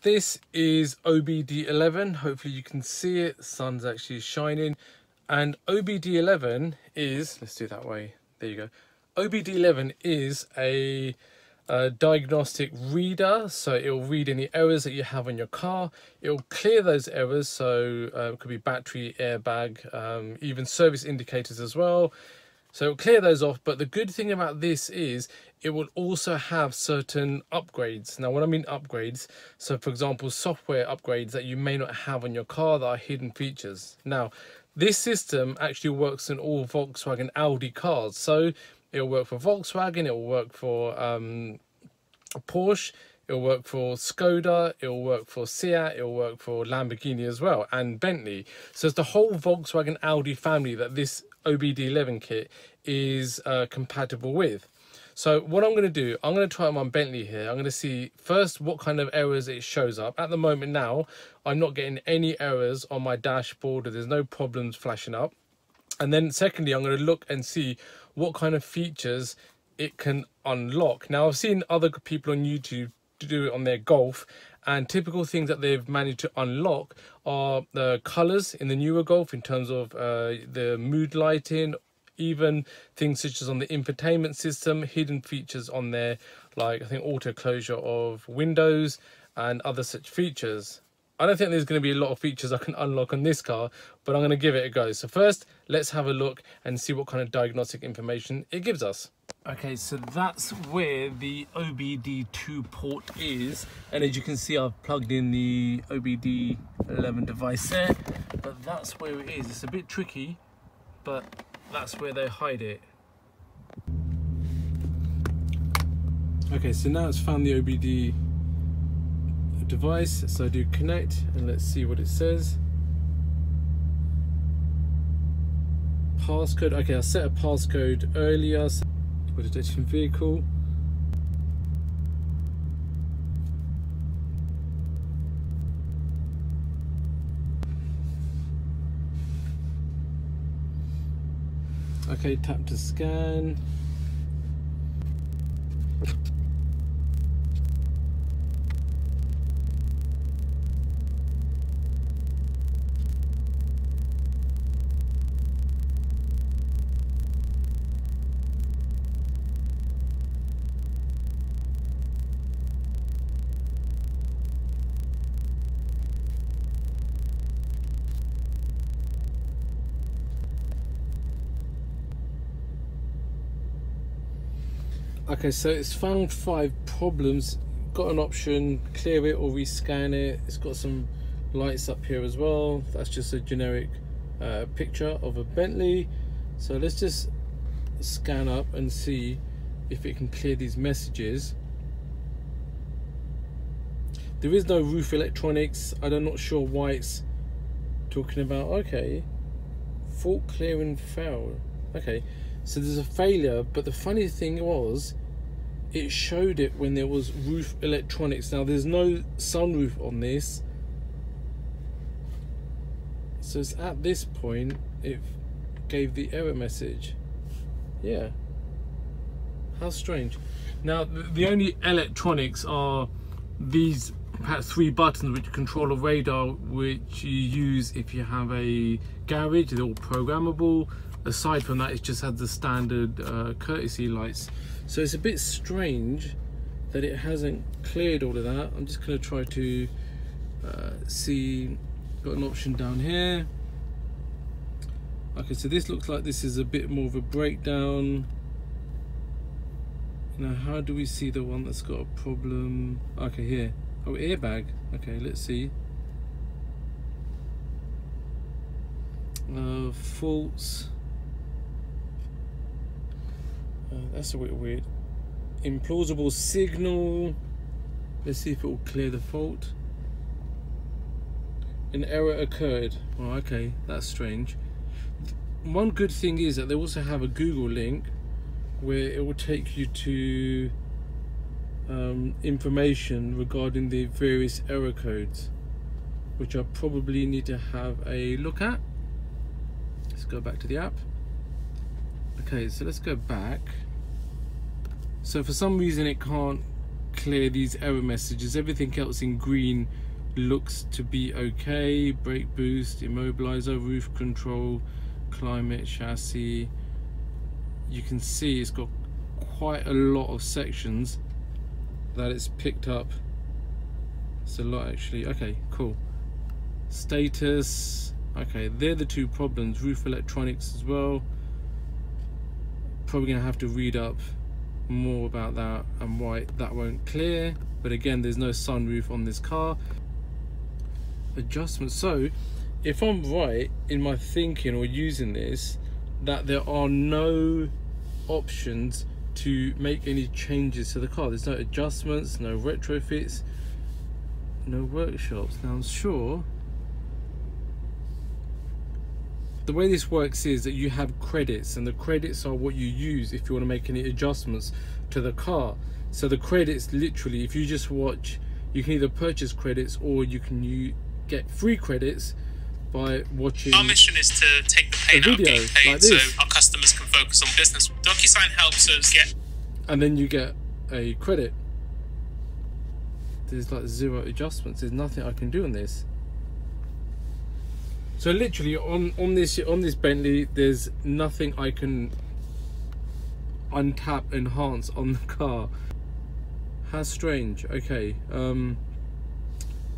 this is OBD 11. Hopefully you can see it. The sun's actually shining. And OBD 11 is, let's do it that way. There you go. OBD 11 is a diagnostic reader, so it will read any errors that you have on your car. It will clear those errors, so it could be battery, airbag, even service indicators as well. So it'll clear those off. But the good thing about this is it will also have certain upgrades. Now, when I mean upgrades, so for example, software upgrades that you may not have on your car that are hidden features. Now, this system actually works in all Volkswagen Audi cars. So it'll work for Volkswagen, it'll work for Porsche, it'll work for Skoda, it'll work for Seat, it'll work for Lamborghini as well, and Bentley. So it's the whole Volkswagen Audi family that this OBD 11 kit is compatible with. So what I'm going to do, I'm going to try it on Bentley here. I'm going to see first what kind of errors it shows up. At the moment now, I'm not getting any errors on my dashboard, or there's no problems flashing up. And then secondly, I'm going to look and see what kind of features it can unlock. Now, I've seen other people on YouTube to do it on their Golf, and typical things that they've managed to unlock are the colors in the newer Golf in terms of the mood lighting, even things such as on the infotainment system, hidden features on there, like I think auto closure of windows and other such features. I don't think there's going to be a lot of features I can unlock on this car, but I'm going to give it a go. So first, let's have a look and see what kind of diagnostic information it gives us. Okay, so that's where the OBD2 port is. And as you can see, I've plugged in the OBD 11 device there, but that's where it is. It's a bit tricky, but that's where they hide it. Okay, so now it's found the OBD device, so I do connect and let's see what it says. Passcode. Okay, I set a passcode earlier for detection vehicle. Okay, tap to scan. Okay, so it's found 5 problems. Got an option, clear it or rescan it. It's got some lights up here as well. That's just a generic picture of a Bentley. So let's just scan up and see if it can clear these messages. There is no roof electronics. I'm not sure why it's talking about. Okay, fault clearing failed. Okay, so there's a failure, but the funny thing was it showed it when there was roof electronics. Now there's no sunroof on this, so it's at this point it gave the error message. Yeah, how strange. Now the only electronics are these perhaps 3 buttons which control a radar, which you use if you have a garage. They're all programmable. Aside from that, it just has the standard courtesy lights. So it's a bit strange that it hasn't cleared all of that. I'm just going to try to see. Got an option down here. Okay, so this looks like this is a bit more of a breakdown. Now, how do we see the one that's got a problem? Okay, here. Oh, airbag. Okay, let's see. Faults. That's a bit weird. Implausible signal. Let's see if it will clear the fault. An error occurred. Oh, okay, that's strange. One good thing is that they also have a Google link where it will take you to information regarding the various error codes, which I probably need to have a look at. Let's go back to the app. Okay, so let's go back. So for some reason it can't clear these error messages. Everything else in green looks to be okay. Brake boost, immobilizer, roof control, climate, chassis. You can see it's got quite a lot of sections that it's picked up. It's a lot actually. Okay, cool. Status. Okay, they're the two problems. Roof electronics as well. Probably gonna have to read up more about that and why that won't clear. But again, there's no sunroof on this car. Adjustments. So if I'm right in my thinking or using this, that there are no options to make any changes to the car. There's no adjustments, no retrofits, no workshops. Now I'm sure the way this works is that you have credits, and the credits are what you use if you want to make any adjustments to the car. So the credits, literally, if you just watch, you can either purchase credits or you can get free credits by watching. Our mission is to take the pain out of getting paid, like so our customers can focus on business. DocuSign helps us get, and then you get a credit. There's like 0 adjustments. There's nothing I can do on this. So literally on this Bentley, there's nothing I can untap, enhance on the car. How strange. Okay,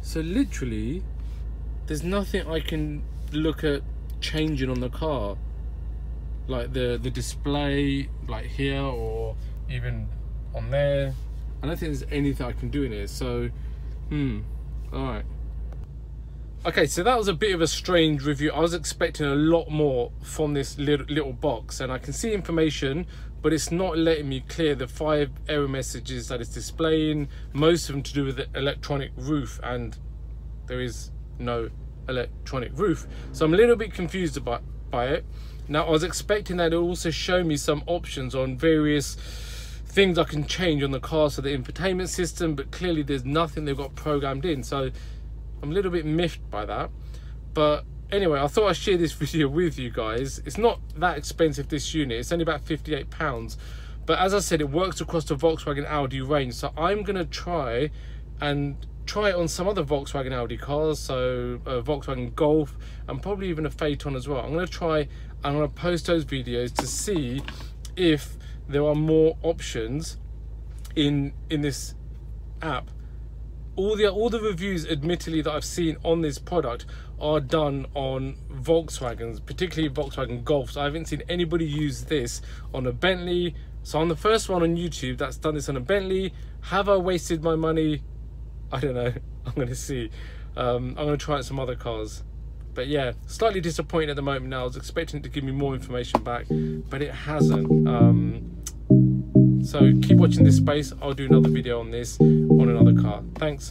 so literally there's nothing I can look at changing on the car, like the display, like here or even on there. I don't think there's anything I can do in here. So all right. Okay, so that was a bit of a strange review. I was expecting a lot more from this little box, and I can see information, but it's not letting me clear the 5 error messages that it's displaying, most of them to do with the electronic roof, and there is no electronic roof. So I'm a little bit confused by it. Now I was expecting that it will also show me some options on various things I can change on the car, so the infotainment system, but clearly there's nothing they've got programmed in. So I'm a little bit miffed by that. But anyway, I thought I'd share this video with you guys. It's not that expensive, this unit. It's only about £58. But as I said, it works across the Volkswagen Audi range. So I'm going to try it on some other Volkswagen Audi cars. So a Volkswagen Golf and probably even a Phaeton as well. I'm going to post those videos to see if there are more options in this app. All the reviews, admittedly, that I've seen on this product are done on Volkswagens, particularly Volkswagen Golfs. I haven't seen anybody use this on a Bentley. So I'm the first one on YouTube that's done this on a Bentley. Have I wasted my money? I don't know. I'm going to see. I'm going to try out some other cars. But yeah, slightly disappointed at the moment now. I was expecting it to give me more information back, but it hasn't. So keep watching this space. I'll do another video on this on another car. Thanks.